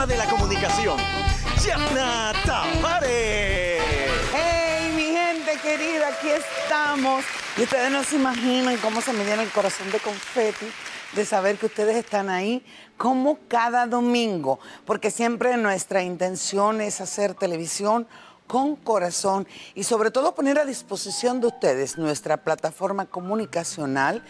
dama de la comunicación, Yadna Tavares. ¡Hey, mi gente querida! Aquí estamos. Y ustedes no se imaginan cómo se me llena el corazón de confeti de saber que ustedes están ahí como cada domingo, porque siempre nuestra intención es hacer televisión con corazón y sobre todo poner a disposición de ustedes nuestra plataforma comunicacional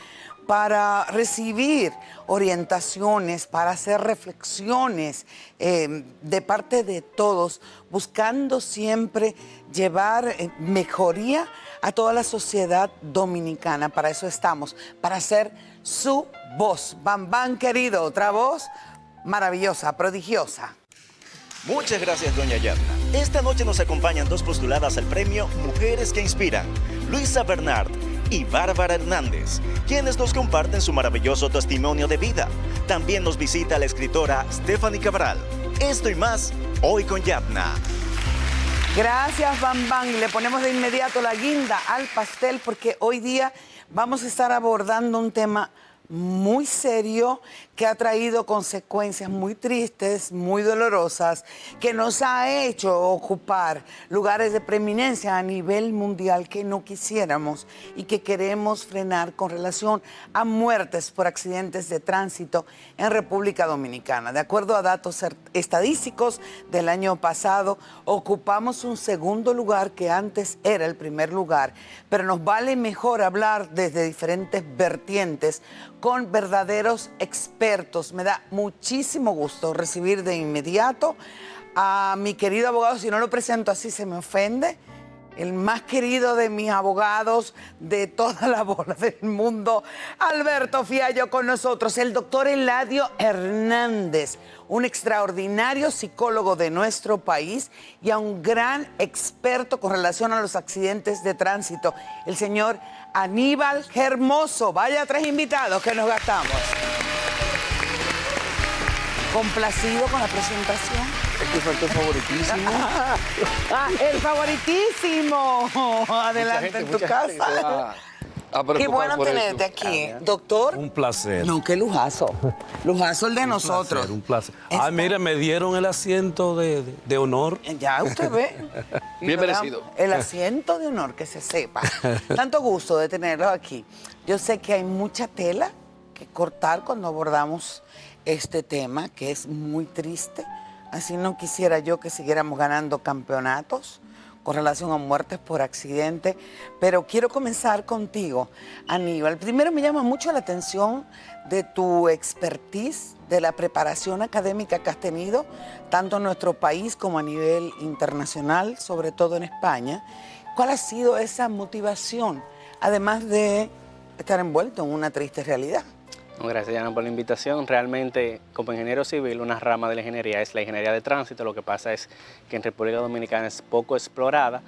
para recibir orientaciones, para hacer reflexiones de parte de todos, buscando siempre llevar mejoría a toda la sociedad dominicana. Para eso estamos, para ser su voz. Bam, bam, querido, otra voz maravillosa, prodigiosa. Muchas gracias, doña Yadna. Esta noche nos acompañan dos postuladas al premio Mujeres que Inspiran, Luisa Bernard y Bárbara Hernández, quienes nos comparten su maravilloso testimonio de vida. También nos visita la escritora Stephanie Cabral. Esto y más, hoy con Yadna. Gracias, Bam Bam. Y le ponemos de inmediato la guinda al pastel porque hoy día vamos a estar abordando un tema muy serio que ha traído consecuencias muy tristes, muy dolorosas, que nos ha hecho ocupar lugares de preeminencia a nivel mundial que no quisiéramos y que queremos frenar con relación a muertes por accidentes de tránsito en República Dominicana. De acuerdo a datos estadísticos del año pasado, ocupamos un segundo lugar que antes era el primer lugar, pero nos vale mejor hablar desde diferentes vertientes con verdaderos expertos. Me da muchísimo gusto recibir de inmediato a mi querido abogado, si no lo presento así se me ofende, el más querido de mis abogados de toda la bola del mundo, Alberto Fiallo con nosotros, el doctor Eladio Hernández, un extraordinario psicólogo de nuestro país y a un gran experto con relación a los accidentes de tránsito, el señor Aníbal Hermoso. Vaya, 3 invitados que nos gastamos. Complacido con la presentación. Es que faltó favoritísimo. El favoritísimo. Adelante en tu casa. Qué bueno tenerte aquí, doctor. Un placer. No, qué lujazo. Lujazo el de nosotros. Un placer. Ah, mire, me dieron el asiento de honor. Ya usted ve. Bien merecido. El asiento de honor, que se sepa. Tanto gusto de tenerlo aquí. Yo sé que hay mucha tela que cortar cuando abordamos este tema, que es muy triste. Así no quisiera yo que siguiéramos ganando campeonatos con relación a muertes por accidente, pero quiero comenzar contigo, Aníbal. Primero me llama mucho la atención de tu expertise, de la preparación académica que has tenido, tanto en nuestro país como a nivel internacional, sobre todo en España. ¿Cuál ha sido esa motivación, además de estar envuelto en una triste realidad? Gracias, Diana, por la invitación. Realmente, como ingeniero civil, una rama de la ingeniería es la ingeniería de tránsito. Lo que pasa es que en República Dominicana es poco explorada.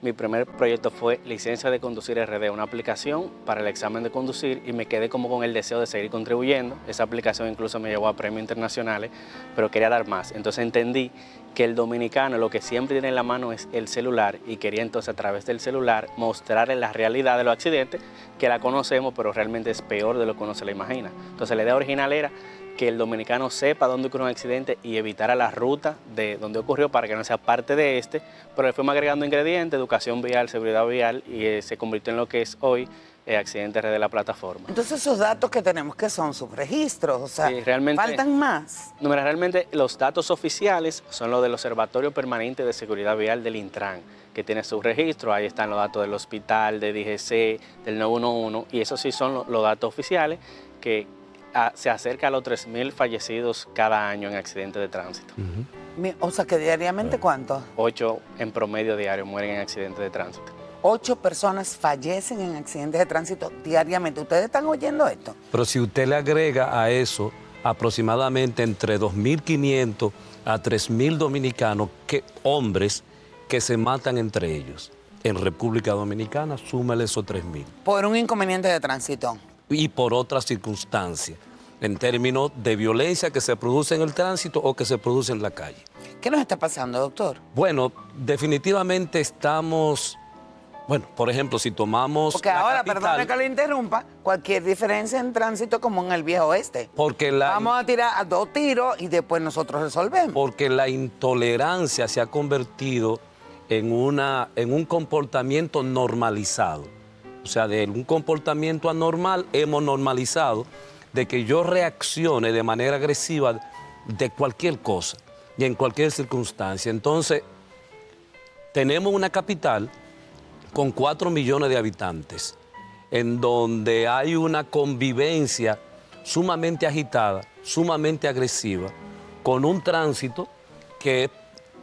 Mi primer proyecto fue Licencia de Conducir RD, una aplicación para el examen de conducir, y me quedé como con el deseo de seguir contribuyendo. Esa aplicación incluso me llevó a premios internacionales, pero quería dar más. Entonces entendí que el dominicano lo que siempre tiene en la mano es el celular, y quería entonces a través del celular mostrarle la realidad de los accidentes, que la conocemos, pero realmente es peor de lo que uno se la imagina. Entonces la idea original era que el dominicano sepa dónde ocurrió un accidente y evitara la ruta de donde ocurrió para que no sea parte de este, pero le fuimos agregando ingredientes, educación vial, seguridad vial, y se convirtió en lo que es hoy Accidentes RD de la plataforma. Entonces esos datos que tenemos, que son subregistros, o sea, sí, realmente, faltan más. No, mira, realmente los datos oficiales son los del Observatorio Permanente de Seguridad Vial del Intran, que tiene su registro. Ahí están los datos del hospital, de DGC, del 911, y esos sí son los datos oficiales que se acerca a los 3.000 fallecidos cada año en accidentes de tránsito. O sea, que diariamente, ¿cuántos? 8 en promedio diario mueren en accidentes de tránsito. 8 personas fallecen en accidentes de tránsito diariamente. ¿Ustedes están oyendo esto? Pero si usted le agrega a eso aproximadamente entre 2.500 a 3.000 dominicanos, hombres que se matan entre ellos. En República Dominicana, súmale esos 3.000. Por un inconveniente de tránsito. Y por otras circunstancias, en términos de violencia que se produce en el tránsito o que se produce en la calle. ¿Qué nos está pasando, doctor? Bueno, definitivamente estamos Bueno, por ejemplo, si tomamos Porque la ahora, capital, perdone que le interrumpa, cualquier diferencia en tránsito como en el viejo oeste. porque Vamos a tirar a 2 tiros y después nosotros resolvemos. porque la intolerancia se ha convertido en un comportamiento normalizado. O sea, de un comportamiento anormal hemos normalizado de que yo reaccione de manera agresiva de cualquier cosa y en cualquier circunstancia. Entonces, tenemos una capital con 4 millones de habitantes, en donde hay una convivencia sumamente agitada, sumamente agresiva, con un tránsito que es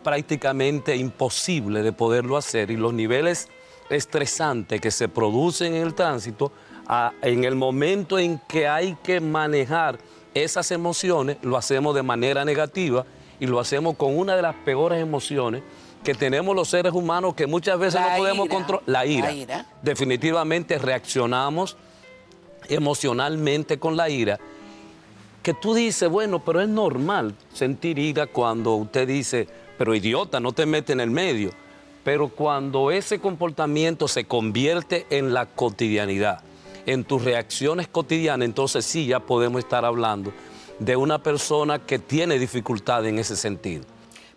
prácticamente imposible de poderlo hacer, y los niveles estresantes que se producen en el tránsito, en el momento en que hay que manejar esas emociones, lo hacemos de manera negativa y lo hacemos con una de las peores emociones que tenemos los seres humanos, que muchas veces no podemos controlar. La ira. Definitivamente reaccionamos emocionalmente con la ira, que tú dices, bueno, pero es normal sentir ira cuando usted dice, pero idiota, no te metes en el medio. Pero cuando ese comportamiento se convierte en la cotidianidad, en tus reacciones cotidianas, entonces sí ya podemos estar hablando de una persona que tiene dificultad en ese sentido.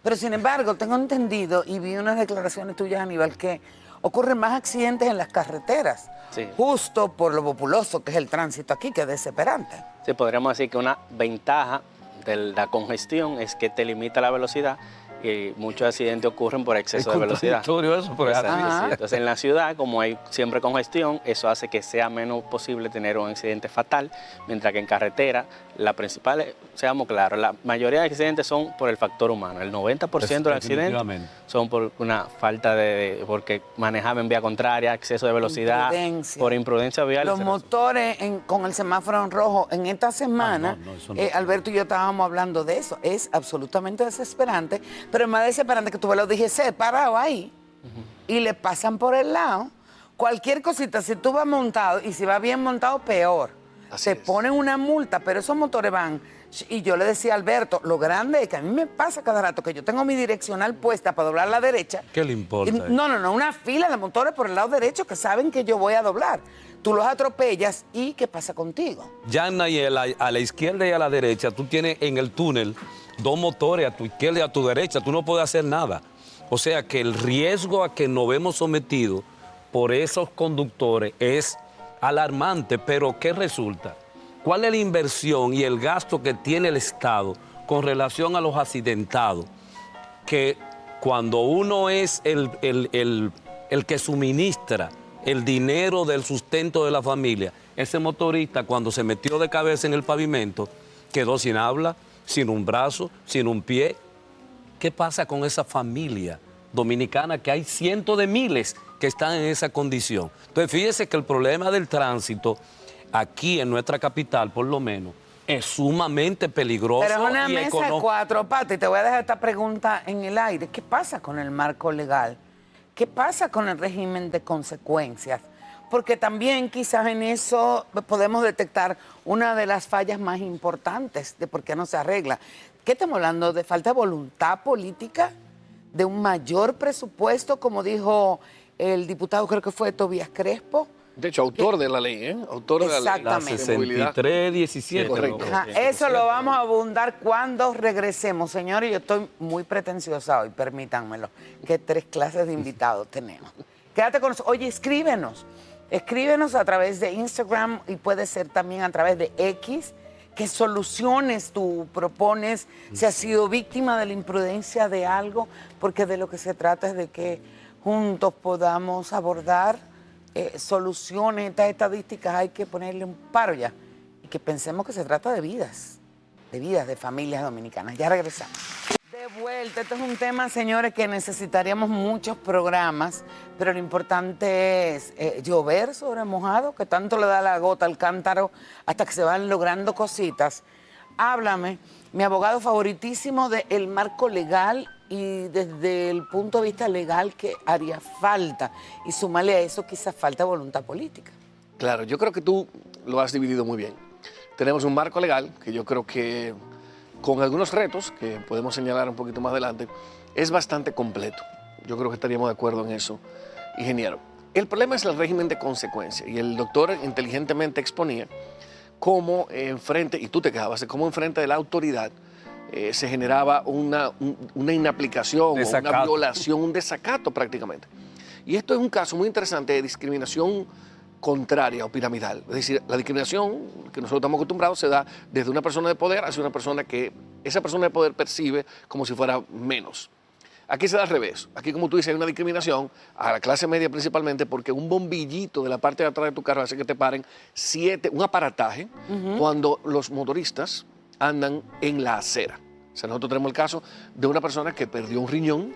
Pero sin embargo, tengo entendido y vi unas declaraciones tuyas, Aníbal, que ocurren más accidentes en las carreteras, Sí. justo por lo populoso que es el tránsito aquí, que es desesperante. Sí, podríamos decir que una ventaja de la congestión es que te limita la velocidad y muchos accidentes ocurren por exceso de velocidad. Contradictorio eso, pero Exacto, Ajá. sí. Entonces, en la ciudad, como hay siempre congestión, eso hace que sea menos posible tener un accidente fatal, mientras que en carretera, la principal, seamos claros, la mayoría de accidentes son por el factor humano. El 90% de los accidentes Definitivamente. son por una falta porque manejaban en vía contraria, exceso de velocidad, Imprudencia. por imprudencia vial. Los motores con el semáforo en rojo, en esta semana, no, eso no. Alberto y yo estábamos hablando de eso. Es absolutamente desesperante, pero es más desesperante que tú ves los DGC parados ahí y le pasan por el lado. Cualquier cosita, si tú vas montado y si vas bien montado, peor. Así Te es. ponen una multa, pero esos motores van. Y yo le decía a Alberto, lo grande es que a mí me pasa cada rato que yo tengo mi direccional puesta para doblar a la derecha. ¿Qué le importa? No, una fila de motores por el lado derecho que saben que yo voy a doblar. Tú los atropellas y ¿qué pasa contigo? Yana, y a la izquierda y a la derecha, tú tienes en el túnel 2 motores, a tu izquierda y a tu derecha, tú no puedes hacer nada. O sea que el riesgo a que nos vemos sometidos por esos conductores es alarmante, pero ¿qué resulta? ¿Cuál es la inversión y el gasto que tiene el Estado con relación a los accidentados? Que cuando uno es el que suministra el dinero del sustento de la familia, ese motorista cuando se metió de cabeza en el pavimento quedó sin habla, sin un brazo, sin un pie. ¿Qué pasa con esa familia dominicana que hay cientos de miles que están en esa condición? Entonces fíjese que el problema del tránsito aquí en nuestra capital, por lo menos, es sumamente peligroso. Pero es una y mesa de económico. 4 patas y te voy a dejar esta pregunta en el aire. ¿Qué pasa con el marco legal? ¿Qué pasa con el régimen de consecuencias? Porque también quizás en eso podemos detectar una de las fallas más importantes de por qué no se arregla. ¿Qué estamos hablando? ¿De falta de voluntad política? ¿De un mayor presupuesto, como dijo el diputado, creo que fue Tobías Crespo? De hecho, autor de la ley, ¿eh? Autor de la ley. La Exactamente. de movilidad. 6317. Correcto. Ajá, eso lo vamos a abundar cuando regresemos, señores. Yo estoy muy pretenciosa hoy, permítanmelo, que 3 clases de invitados tenemos. Quédate con nosotros. Oye, escríbenos. Escríbenos a través de Instagram y puede ser también a través de X. ¿Qué soluciones tú propones? Si has sido víctima de la imprudencia de algo, porque de lo que se trata es de que juntos podamos abordar soluciones. Estas estadísticas hay que ponerle un paro ya y que pensemos que se trata de vidas de familias dominicanas. Ya regresamos. De vuelta, este es un tema, señores, que necesitaríamos muchos programas, pero lo importante es llover sobre mojado, que tanto le da la gota al cántaro hasta que se van logrando cositas. Háblame, mi abogado favoritísimo del marco legal y desde el punto de vista legal que haría falta. Y súmale a eso quizás falta voluntad política. Claro, yo creo que tú lo has dividido muy bien. Tenemos un marco legal que yo creo que, con algunos retos que podemos señalar un poquito más adelante, es bastante completo. Yo creo que estaríamos de acuerdo en eso, ingeniero. El problema es el régimen de consecuencia, y el doctor inteligentemente exponía cómo enfrente, y tú te quejabas, de cómo enfrente de la autoridad se generaba una inaplicación, o una Desacato. violación, un desacato prácticamente. Y esto es un caso muy interesante de discriminación contraria o piramidal. Es decir, la discriminación que nosotros estamos acostumbrados se da desde una persona de poder hacia una persona que esa persona de poder percibe como si fuera menos. Aquí se da al revés. Aquí, como tú dices, hay una discriminación a la clase media principalmente porque un bombillito de la parte de atrás de tu carro hace que te paren un aparataje cuando los motoristas andan en la acera. O sea, nosotros tenemos el caso de una persona que perdió un riñón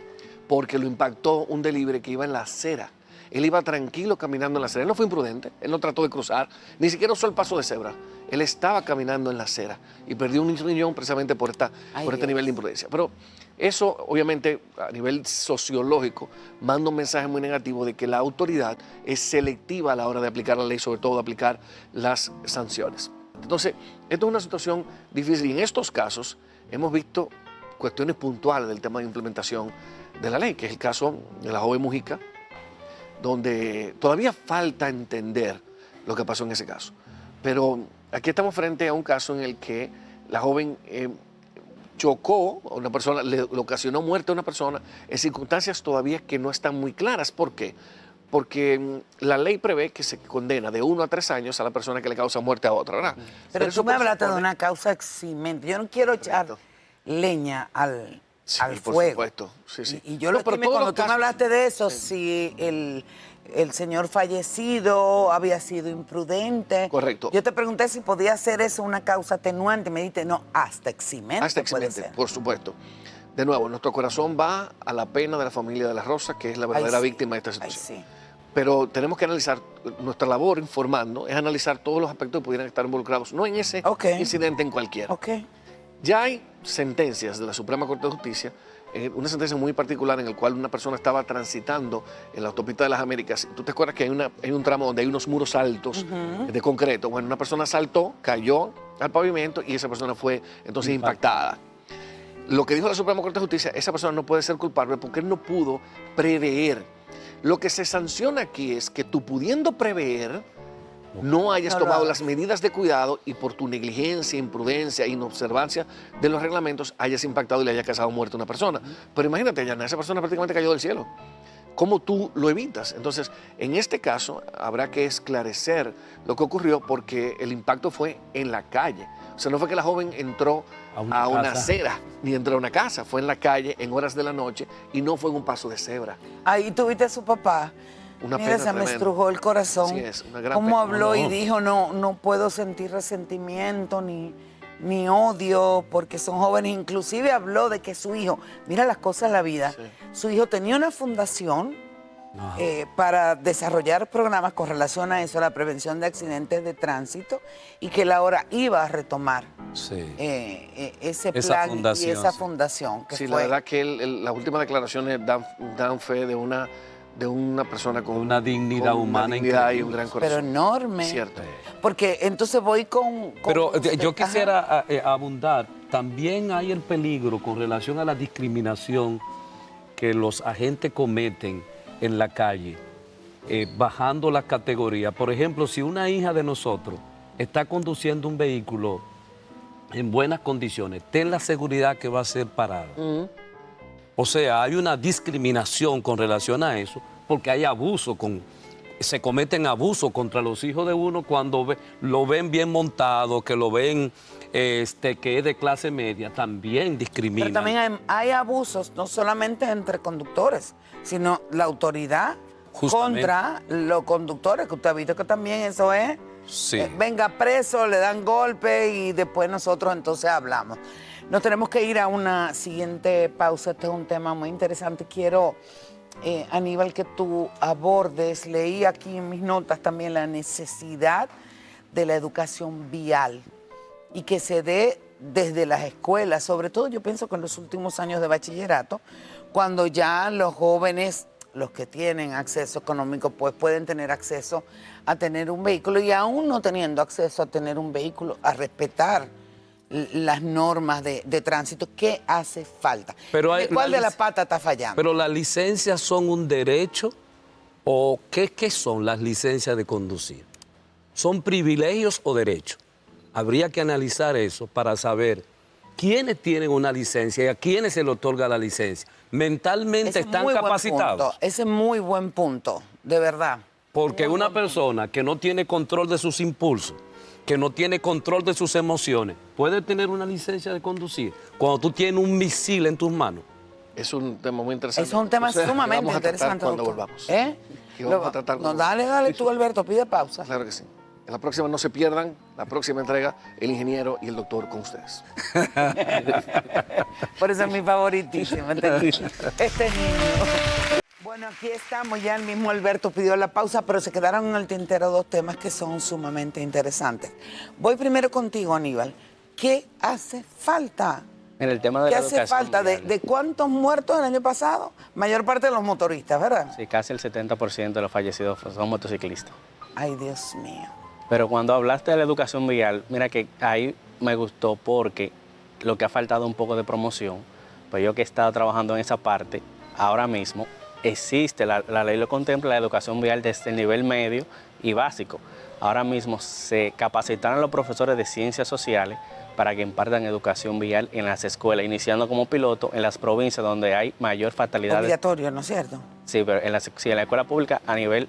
porque lo impactó un delivery que iba en la acera. Él iba tranquilo caminando en la acera. Él no fue imprudente, él no trató de cruzar, ni siquiera usó el paso de cebra. Él estaba caminando en la acera y perdió un riñón precisamente por este nivel de imprudencia. Pero eso, obviamente, a nivel sociológico, manda un mensaje muy negativo de que la autoridad es selectiva a la hora de aplicar la ley, sobre todo de aplicar las sanciones. Entonces, esto es una situación difícil y en estos casos hemos visto cuestiones puntuales del tema de implementación de la ley, que es el caso de la joven Mujica, donde todavía falta entender lo que pasó en ese caso. Pero aquí estamos frente a un caso en el que la joven chocó a una persona, le ocasionó muerte a una persona en circunstancias todavía que no están muy claras. ¿Por qué? Porque la ley prevé que se condena de 1 a 3 años a la persona que le causa muerte a otra, ¿verdad? Pero tú me hablaste de presupone- una causa eximente. Yo no quiero echar Correcto. leña al Sí, por fuego. supuesto. Sí, sí. Y yo No, lo pero estimé todos cuando los tú me casos- hablaste de eso, si el señor fallecido había sido imprudente. Correcto. Yo te pregunté si podía ser eso una causa atenuante. Me dijiste, no, hasta eximente Hasta puede eximente, ser. por supuesto. De nuevo, nuestro corazón va a la pena de la familia de la Rosa, que es la verdadera Ay, sí. víctima de esta Ay, situación. sí. Pero tenemos que analizar, nuestra labor informando es analizar todos los aspectos que pudieran estar involucrados, no en ese Ok. incidente, en cualquiera. Ok. Ya hay sentencias de la Suprema Corte de Justicia, una sentencia muy particular en la cual una persona estaba transitando en la autopista de las Américas. Tú te acuerdas que hay un tramo donde hay unos muros altos de concreto. Bueno, una persona saltó, cayó al pavimento y esa persona fue entonces impactada. Lo que dijo la Suprema Corte de Justicia, esa persona no puede ser culpable porque él no pudo prever. Lo que se sanciona aquí es que tú pudiendo prever, no hayas No lo tomado hagas. las medidas de cuidado y por tu negligencia, imprudencia, inobservancia de los reglamentos hayas impactado y le haya causado muerte a una persona. Pero imagínate, Yana, esa persona prácticamente cayó del cielo. ¿Cómo tú lo evitas? Entonces, en este caso, habrá que esclarecer lo que ocurrió porque el impacto fue en la calle. O sea, no fue que la joven entró A a una una casa. acera, ni entró a una casa. Fue en la calle, en horas de la noche, y no fue en un paso de cebra. Ahí tuviste a su papá. Una Mira, pena se me tremenda. estrujó el corazón. Así es, una gran Cómo pena. habló y No. dijo, no puedo sentir resentimiento ni odio porque son jóvenes. Inclusive habló de que su hijo, mira las cosas de la vida, Sí. su hijo tenía una fundación Ajá. para desarrollar programas con relación a eso, a la prevención de accidentes de tránsito, y que él ahora iba a retomar Sí. ese Esa plan fundación, y esa sí. fundación que Sí, fue. la verdad que las últimas declaraciones dan fe de una persona con Una dignidad con humana una dignidad y increíble. un gran corazón. Pero enorme. Cierto. Porque entonces voy con Pero yo usted. quisiera abundar, también hay el peligro con relación a la discriminación que los agentes cometen en la calle, bajando la categoría. Por ejemplo, si una hija de nosotros está conduciendo un vehículo en buenas condiciones, ten la seguridad que va a ser parada. O sea, hay una discriminación con relación a eso, porque hay abuso, se cometen abusos contra los hijos de uno cuando lo ven bien montado, que lo ven que es de clase media, también discriminan. Pero también hay abusos, no solamente entre conductores, sino la autoridad Justamente. contra los conductores, que usted ha visto que también eso es. Sí. Venga preso, le dan golpe y después nosotros entonces hablamos. Nos tenemos que ir a una siguiente pausa. Este es un tema muy interesante. Quiero, Aníbal, que tú abordes, leí aquí en mis notas también la necesidad de la educación vial y que se dé desde las escuelas, sobre todo yo pienso que en los últimos años de bachillerato, cuando ya los jóvenes, los que tienen acceso económico, pues pueden tener acceso a tener un vehículo y aún no teniendo acceso a tener un vehículo, a respetar las normas de tránsito. ¿Qué hace falta? Pero ¿Cuál de las patas está fallando? Pero las licencias son un derecho ¿O qué son las licencias de conducir? ¿Son privilegios o derechos? Habría que analizar eso para saber quiénes tienen una licencia y a quiénes se le otorga la licencia. ¿Mentalmente Ese es están muy buen capacitados? punto. Ese es muy buen punto, de verdad. Porque Muy una buen punto. persona que no tiene control de sus impulsos, que no tiene control de sus emociones, puede tener una licencia de conducir cuando tú tienes un misil en tus manos. Es un tema muy interesante. Eso es un tema O sea, que sumamente vamos a tratar interesante, cuando doctor. volvamos. ¿Eh? Que vamos a tratar No, cuando dale tú, Alberto, pide pausa. Claro que sí. En la próxima no se pierdan, la próxima entrega, el ingeniero y el doctor con ustedes. Por eso es mi favoritísimo, este niño. Bueno, aquí estamos, ya el mismo Alberto pidió la pausa, pero se quedaron en el tintero dos temas que son sumamente interesantes. Voy primero contigo, Aníbal. ¿Qué hace falta? En el tema de ¿Qué la hace educación falta? vial, ¿De cuántos muertos el año pasado? Mayor parte de los motoristas, ¿verdad? sí, casi el 70% de los fallecidos son motociclistas. Ay, Dios mío. Pero cuando hablaste de la educación vial, mira que ahí me gustó porque lo que ha faltado un poco de promoción, pues yo que he estado trabajando en esa parte, ahora mismo existe, la ley lo contempla, la educación vial desde el nivel medio y básico. Ahora mismo se capacitaron los profesores de ciencias sociales para que impartan educación vial en las escuelas, iniciando como piloto en las provincias donde hay mayor fatalidad. Obligatorio, ¿no es cierto? Sí, pero en la escuela pública a nivel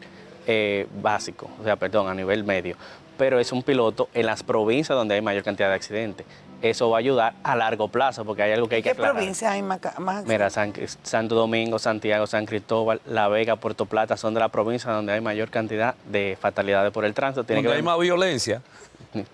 básico, o sea, perdón, a nivel medio. Pero es un piloto en las provincias donde hay mayor cantidad de accidentes. Eso va a ayudar a largo plazo, porque hay algo que hay que ¿Qué aclarar. provincia hay más? Mira, Santo Domingo, Santiago, San Cristóbal, La Vega, Puerto Plata son de las provincias donde hay mayor cantidad de fatalidades por el tránsito. Donde hay más violencia.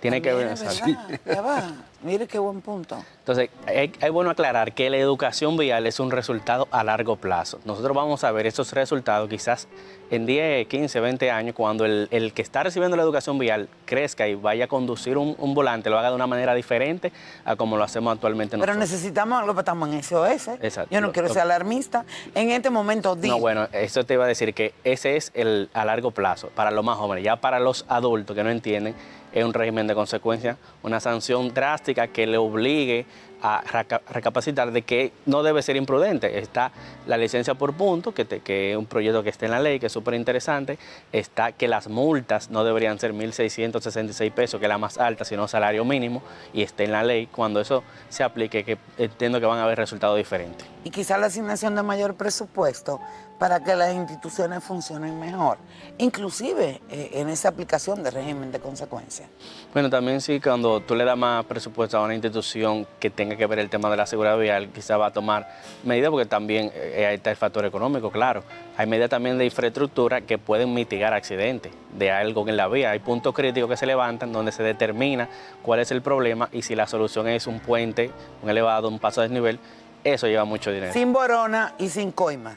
Tiene que ver. También es verdad, ya va. Mire qué buen punto. Entonces, es bueno aclarar que la educación vial es un resultado a largo plazo. Nosotros vamos a ver esos resultados quizás en 10, 15, 20 años, cuando el que está recibiendo la educación vial crezca y vaya a conducir un volante, lo haga de una manera diferente a como lo hacemos actualmente Pero nosotros. necesitamos, lo que estamos en SOS. Exacto. Yo no quiero ser alarmista. En este momento, digo. No, bueno, eso te iba a decir que ese es el a largo plazo, para los más jóvenes. Ya para los adultos que no entienden, es un régimen de consecuencias, una sanción drástica que le obligue a recapacitar de que no debe ser imprudente. Está la licencia por punto, que es un proyecto que está en la ley, que es súper interesante. Está que las multas no deberían ser 1.666 pesos, que es la más alta, sino salario mínimo, y está en la ley. Cuando eso se aplique, que entiendo que van a haber resultados diferentes. Y quizás la asignación de mayor presupuesto para que las instituciones funcionen mejor, inclusive en esa aplicación de régimen de consecuencias. Bueno, también sí, cuando tú le das más presupuesto a una institución que tenga que ver el tema de la seguridad vial, quizá va a tomar medidas, porque también ahí está el factor económico, claro. Hay medidas también de infraestructura que pueden mitigar accidentes de algo en la vía. Hay puntos críticos que se levantan donde se determina cuál es el problema y si la solución es un puente, un elevado, un paso a desnivel, eso lleva mucho dinero. Sin borona y sin coimas.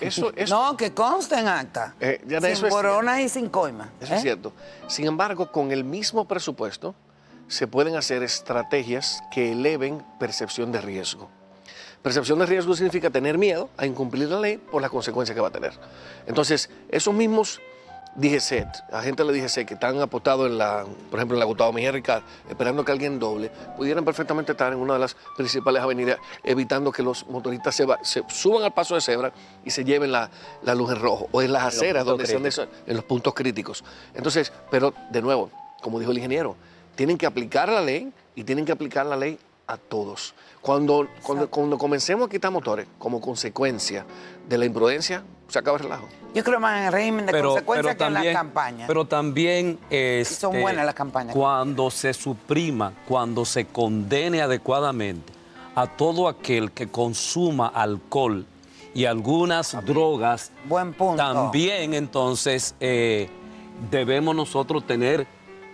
Eso No, que conste en acta. Diana, eso Sin es borona y sin coimas. Eso es cierto. Sin embargo, con el mismo presupuesto se pueden hacer estrategias que eleven percepción de riesgo. Percepción de riesgo significa tener miedo a incumplir la ley por las consecuencias que va a tener. Entonces, esos mismos DGCET, agentes de la DGCET que están apostados por ejemplo, en la Gustavo Mejía Ricard, esperando que alguien doble, pudieran perfectamente estar en una de las principales avenidas, evitando que los motoristas se suban al paso de cebra y se lleven la luz en rojo, o en las aceras, donde sean en los puntos críticos. Entonces, pero de nuevo, como dijo el ingeniero, tienen que aplicar la ley y tienen que aplicar la ley a todos. Cuando comencemos a quitar motores como consecuencia de la imprudencia, se acaba el relajo. Yo creo más en el régimen de consecuencias que en la campaña. Pero también son buenas las campañas. Cuando se suprima, cuando se condene adecuadamente a todo aquel que consuma alcohol y algunas drogas, Buen punto. también entonces debemos nosotros tener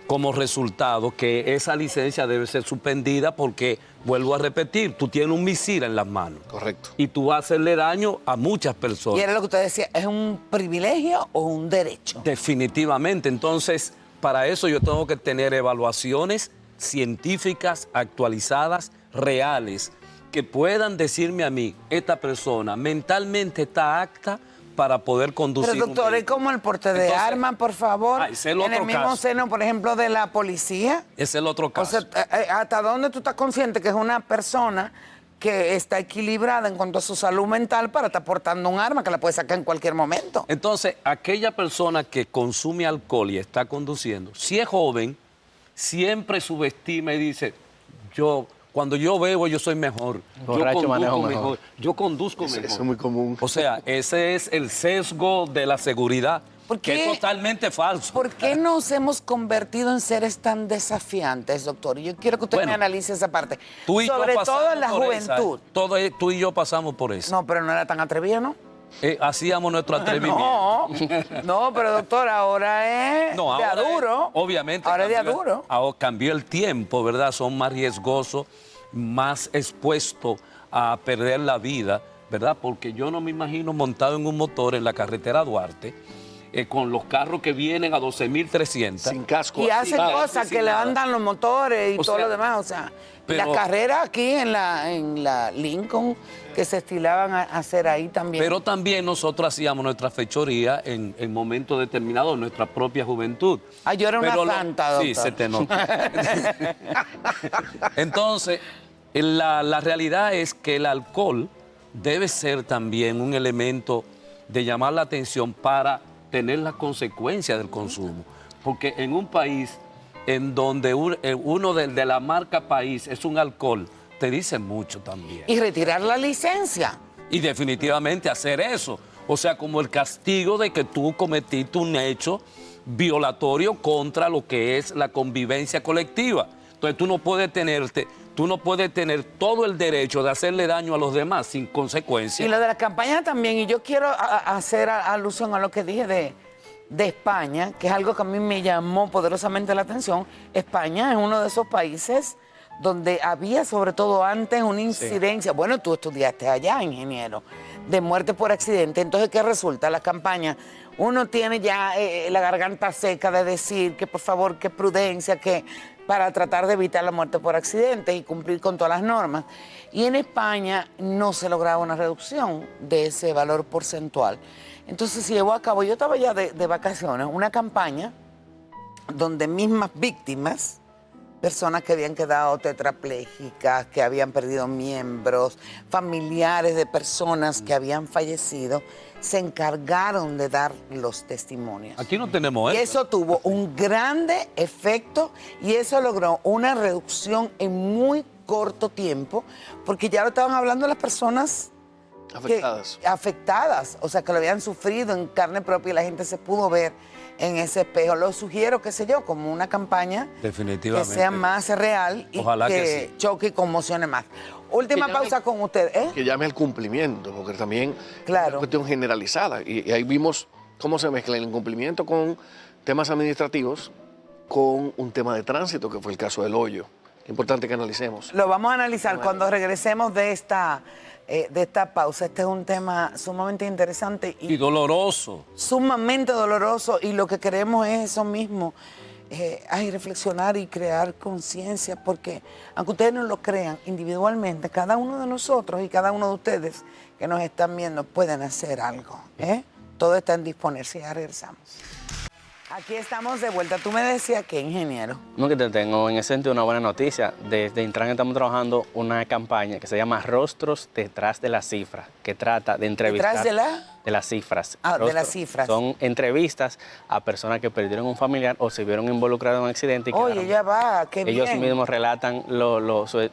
como resultado que esa licencia debe ser suspendida porque, vuelvo a repetir, tú tienes un misil en las manos. Correcto. Y tú vas a hacerle daño a muchas personas. Y era lo que usted decía, ¿es un privilegio o un derecho? Definitivamente. Entonces, para eso yo tengo que tener evaluaciones científicas, actualizadas, reales, que puedan decirme a mí, esta persona mentalmente está apta para poder conducir. Pero doctor, ¿es como el porte de armas, por favor? Ese es el en el otro mismo caso. seno, por ejemplo, de la policía. Es el otro O caso. sea, ¿hasta dónde tú estás consciente que es una persona que está equilibrada en cuanto a su salud mental para estar portando un arma que la puede sacar en cualquier momento. Entonces, aquella persona que consume alcohol y está conduciendo, si es joven, siempre subestima y dice, cuando yo bebo yo soy mejor, Borracho manejo mejor. yo conduzco mejor. Eso es muy común. O sea, ese es el sesgo de la seguridad, ¿Por que qué? es totalmente falso. ¿Por qué nos hemos convertido en seres tan desafiantes, doctor? Y yo quiero que usted Bueno, me analice esa parte. Tú y yo Sobre todo pasamos en la por esa, juventud. Tú y yo pasamos por eso. No, pero no era tan atrevido, ¿no? Hacíamos nuestro atrevimiento. No, pero doctor, ahora es No, de ahora aduro. obviamente. Ahora es de cambió- aduro. Ahora cambió el tiempo, ¿verdad? Son más riesgosos, más expuestos a perder la vida, ¿verdad? Porque yo no me imagino montado en un motor en la carretera Duarte, con los carros que vienen a 12.300. Sin casco. Y hacen nada. cosas sin que nada. levantan los motores y O todo sea, lo demás. O sea, pero- las carreras aquí en la Lincoln que se estilaban a hacer ahí también. Pero también nosotros hacíamos nuestra fechoría en momentos determinados, en nuestra propia juventud. Ah, yo era una santa, Sí, doctor. se te nota. Entonces, la realidad es que el alcohol debe ser también un elemento de llamar la atención para tener las consecuencias del consumo. Porque en un país en donde uno de la marca país es un alcohol, te dice mucho también. Y retirar la licencia. Y definitivamente hacer eso. O sea, como el castigo de que tú cometiste un hecho violatorio contra lo que es la convivencia colectiva. Entonces tú no puedes tener todo el derecho de hacerle daño a los demás sin Y consecuencias. lo de la campaña también. Y yo quiero hacer alusión a lo que dije de España, que es algo que a mí me llamó poderosamente la atención. España es uno de esos países donde había, sobre todo antes, una incidencia. Bueno, tú estudiaste allá, ingeniero, de muerte por accidente. Entonces, ¿qué resulta? La campaña, uno tiene ya la garganta seca de decir que por favor, que prudencia, que para tratar de evitar la muerte por accidente y cumplir con todas las normas. Y en España no se lograba una reducción de ese valor porcentual. Entonces se llevó a cabo, yo estaba ya de vacaciones, una campaña donde mismas víctimas, personas que habían quedado tetraplégicas, que habían perdido miembros, familiares de personas que habían fallecido, se encargaron de dar los testimonios. Aquí no tenemos Y eso. eso tuvo un grande efecto y eso logró una reducción en muy corto tiempo, porque ya lo estaban hablando las personas afectadas, o sea, que lo habían sufrido en carne propia y la gente se pudo ver en ese espejo. Lo sugiero, qué sé yo, como una campaña que Definitivamente. sea más real y Ojalá que que sí. choque y conmocione más. Última Que llame- pausa con usted, ¿eh? Que llame al cumplimiento, porque también Claro. es una cuestión generalizada. Y ahí vimos cómo se mezcla el incumplimiento con temas administrativos, con un tema de tránsito, que fue el caso del hoyo. Importante que analicemos. Lo vamos a analizar cuando regresemos de esta pausa. Este es un tema sumamente interesante Y doloroso. sumamente doloroso y lo que queremos es eso mismo, reflexionar y crear conciencia, porque aunque ustedes no lo crean individualmente, cada uno de nosotros y cada uno de ustedes que nos están viendo pueden hacer algo. Todo está en disponerse. Ya regresamos. Aquí estamos de vuelta. Tú me decías que, ingeniero. No, que te tengo en ese sentido una buena noticia. Desde Intran estamos trabajando una campaña que se llama Rostros detrás de las cifras, que trata de entrevistar... ¿Detrás de la? De las cifras. Ah, de Rostros las cifras. Son entrevistas a personas que perdieron un familiar o se vieron involucrados en un accidente. Y Oye, quedaron- ya va, qué Ellos bien. mismos relatan,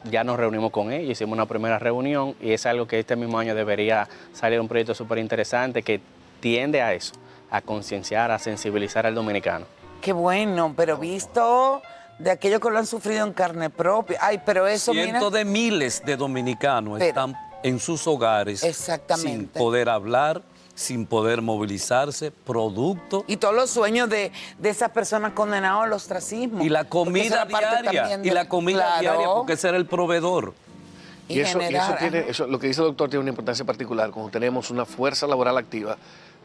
ya nos reunimos con ellos, hicimos una primera reunión y es algo que este mismo año debería salir un proyecto súper interesante que tiende a eso, a concienciar, a sensibilizar al dominicano. Qué bueno, pero visto de aquellos que lo han sufrido en carne propia. Ay, pero eso, mira, Cientos de miles de dominicanos Pero- están en sus hogares Exactamente. sin poder hablar, sin poder movilizarse, producto y todos los sueños de esas personas condenadas al ostracismo. y la Porque esa comida es parte diaria. también Y de- la comida Claro. diaria, porque ese era el proveedor. Y generar, Lo que dice el doctor tiene una importancia particular cuando tenemos una fuerza laboral activa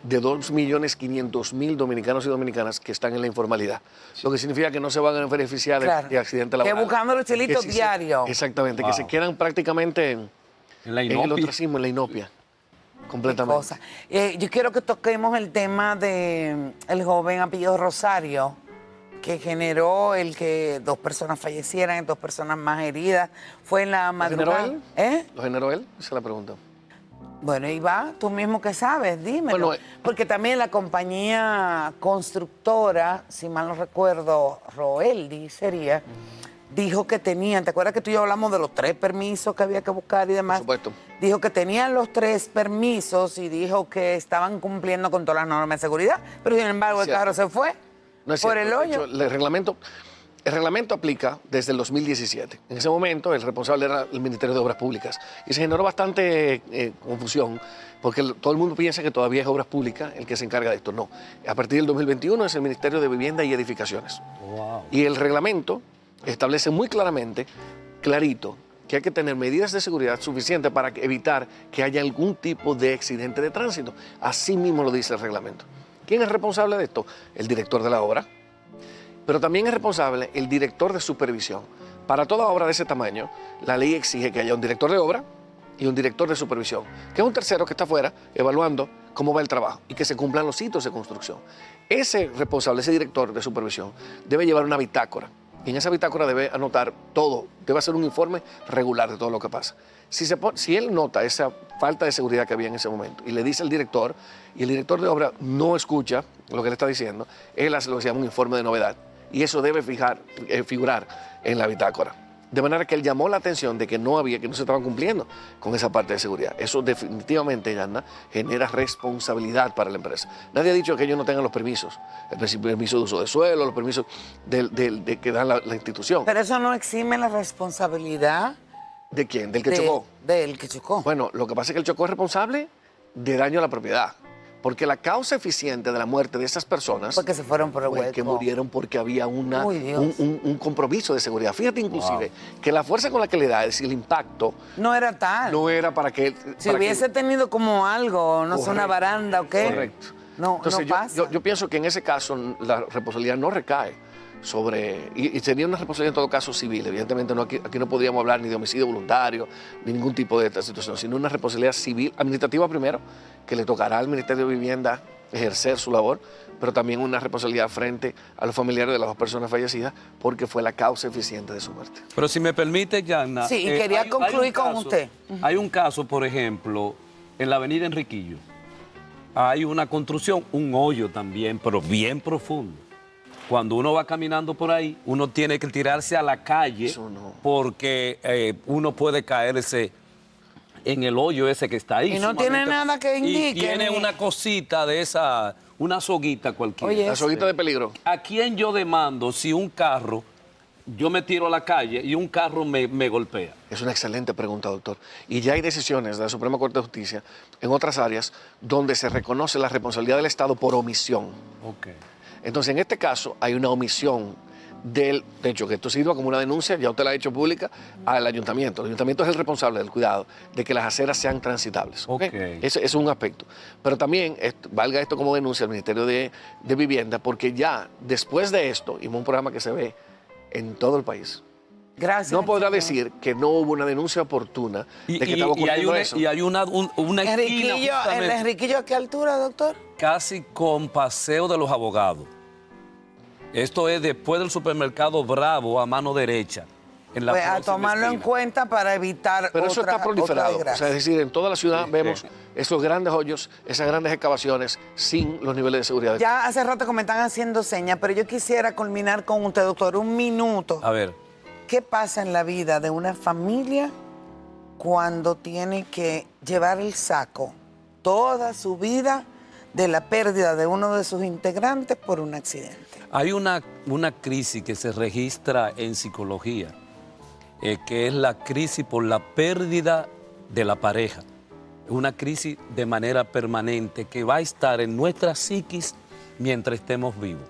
de 2.500.000 dominicanos y dominicanas que están en la informalidad. Lo que significa que no se van a beneficiar Claro. de accidente Que laboral. buscando los chelitos Que diarios. Exactamente, que Wow. se quedan prácticamente En la en el inopia. ostracismo, en la inopia. qué Completamente. cosa. Yo quiero que toquemos el tema de el joven apellido Rosario, que generó el que 2 personas fallecieran, 2 personas más heridas, fue en la ¿Lo generó madrugada. él? ¿Eh? ¿Lo generó él? Esa es la pregunta. Bueno, y va, tú mismo que sabes, dímelo. Bueno, porque también la compañía constructora, si mal no recuerdo, Roeldi sería, dijo que tenían, ¿te acuerdas que tú y yo hablamos de los 3 permisos que había que buscar y demás? Por supuesto. Dijo que tenían los 3 permisos y dijo que estaban cumpliendo con todas las normas de seguridad, pero sin embargo el Cierto. carro se fue No es por cierto. el De hoyo. hecho, el reglamento aplica desde el 2017. En ese momento el responsable era el Ministerio de Obras Públicas y se generó bastante confusión porque todo el mundo piensa que todavía es Obras Públicas el que se encarga de esto. No, a partir del 2021 es el Ministerio de Vivienda y Edificaciones. Wow. Y el reglamento establece muy claramente, clarito, que hay que tener medidas de seguridad suficientes para evitar que haya algún tipo de accidente de tránsito. Así mismo lo dice el reglamento. ¿Quién es responsable de esto? El director de la obra, pero también es responsable el director de supervisión. Para toda obra de ese tamaño, la ley exige que haya un director de obra y un director de supervisión, que es un tercero que está afuera evaluando cómo va el trabajo y que se cumplan los hitos de construcción. Ese responsable, ese director de supervisión, debe llevar una bitácora. Y en esa bitácora debe anotar todo, debe hacer un informe regular de todo lo que pasa. Si él nota esa falta de seguridad que había en ese momento y le dice al director, y el director de obra no escucha lo que le está diciendo, él hace lo que se llama un informe de novedad. Y eso debe figurar en la bitácora. De manera que él llamó la atención de que no se estaban cumpliendo con esa parte de seguridad. Eso definitivamente, Yanna, genera responsabilidad para la empresa. Nadie ha dicho que ellos no tengan los permisos, el permiso de uso de suelo, los permisos que da la institución. Pero eso no exime la responsabilidad ¿De quién? ¿Del que chocó? del que chocó. Bueno, lo que pasa es que el chocó es responsable de daño a la propiedad. Porque la causa eficiente de la muerte de esas personas Porque se fueron por el fue hueco. que murieron porque había Uy, Dios. un compromiso de seguridad. Fíjate inclusive que la fuerza con la que le da, es decir, el impacto, No era tal. no era para que... Si para que- hubiese tenido como algo, no sé, una Correcto, baranda o qué. Correcto. No, Entonces, no pasa. yo pienso que en ese caso la responsabilidad no recae sobre... Y sería una responsabilidad en todo caso civil. Evidentemente aquí no podríamos hablar ni de homicidio voluntario, ni ningún tipo de esta situación, sino una responsabilidad civil, administrativa primero, que le tocará al Ministerio de Vivienda ejercer su labor, pero también una responsabilidad frente a los familiares de las 2 personas fallecidas, porque fue la causa eficiente de su muerte. Pero si me permite, Yanna. Sí, y quería concluir un con usted. Hay un caso, por ejemplo, en la avenida Enriquillo. Hay una construcción, un hoyo también, pero bien profundo. Cuando uno va caminando por ahí, uno tiene que tirarse a la calle Eso no. porque uno puede caerse en el hoyo ese que está ahí. Y no tiene sumamente- nada que indique, Y tiene ni- una cosita de esa, una soguita cualquiera. Oye, La soguita de peligro. ¿A quién yo demando si un carro, yo me tiro a la calle y un carro me golpea? Es una excelente pregunta, doctor. Y ya hay decisiones de la Suprema Corte de Justicia en otras áreas donde se reconoce la responsabilidad del Estado por omisión. Ok. Entonces, en este caso, hay una omisión de hecho, que esto sirva como una denuncia, ya usted la ha hecho pública, al ayuntamiento. El ayuntamiento es el responsable del cuidado de que las aceras sean transitables. ¿ok? Ok. Ese es un aspecto. Pero también valga esto como denuncia al Ministerio de Vivienda, porque ya después de esto, y es un programa que se ve en todo el país, Gracias. no podrá señor. decir que no hubo una denuncia oportuna de que estaba hay ocurriendo una, eso. y hay una esquina Enriquillo, ¿el justamente Enriquillo a qué altura, doctor? casi con Paseo de los Abogados. Esto es después del supermercado Bravo a mano derecha. En la Pues a próxima tomarlo en esquina. cuenta para evitar Pero eso otra, está proliferado. otra O sea, desgracia. es decir, en toda la ciudad vemos esos grandes hoyos, esas grandes excavaciones sin los niveles de seguridad. Ya hace rato que me están haciendo señas, pero yo quisiera culminar con usted, doctor, un minuto. A ver, ¿Qué pasa en la vida de una familia cuando tiene que llevar el saco toda su vida de la pérdida de uno de sus integrantes por un accidente? hay una crisis que se registra en psicología, que es la crisis por la pérdida de la pareja. Una crisis de manera permanente que va a estar en nuestra psiquis mientras estemos vivos.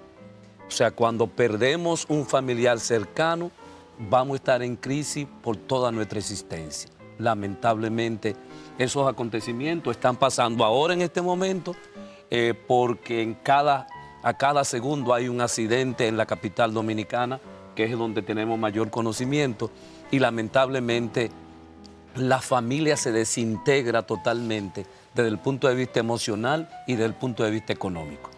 O sea, cuando perdemos un familiar cercano, vamos a estar en crisis por toda nuestra existencia. Lamentablemente, esos acontecimientos están pasando ahora en este momento, porque a cada segundo hay un accidente en la capital dominicana, que es donde tenemos mayor conocimiento, y lamentablemente la familia se desintegra totalmente desde el punto de vista emocional y desde el punto de vista económico.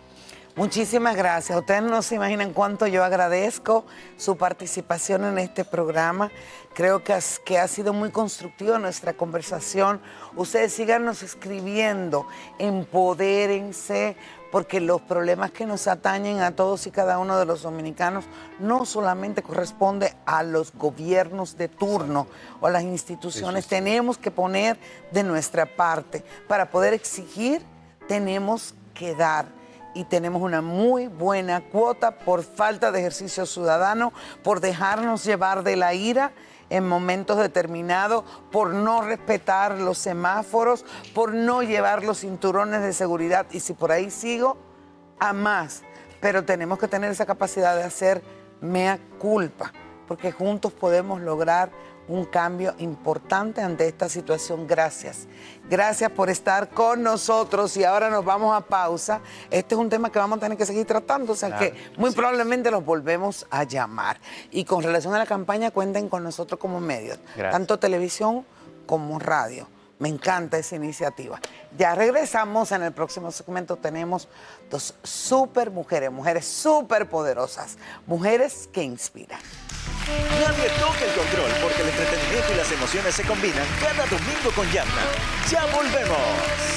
Muchísimas gracias. Ustedes no se imaginan cuánto yo agradezco su participación en este programa. Creo que ha sido muy constructiva nuestra conversación. Ustedes síganos escribiendo, empodérense, porque los problemas que nos atañen a todos y cada uno de los dominicanos no solamente corresponde a los gobiernos de turno o a las instituciones. Tenemos que poner de nuestra parte. Para poder exigir, tenemos que dar. Y tenemos una muy buena cuota por falta de ejercicio ciudadano, por dejarnos llevar de la ira en momentos determinados, por no respetar los semáforos, por no llevar los cinturones de seguridad. Y si por ahí sigo, a más. Pero tenemos que tener esa capacidad de hacer mea culpa, porque juntos podemos lograr un cambio importante ante esta situación. Gracias. Gracias por estar con nosotros y ahora nos vamos a pausa. Este es un tema que vamos a tener que seguir tratando, o sea Claro, que muy probablemente los volvemos a llamar. Y con relación a la campaña, cuenten con nosotros como medios, Gracias. tanto televisión como radio. Me encanta esa iniciativa. Ya regresamos. En el próximo segmento tenemos dos super mujeres, mujeres súper poderosas, mujeres que inspiran. Nadie toca el control porque el entretenimiento y las emociones se combinan cada domingo con Yamna. ¡Ya volvemos!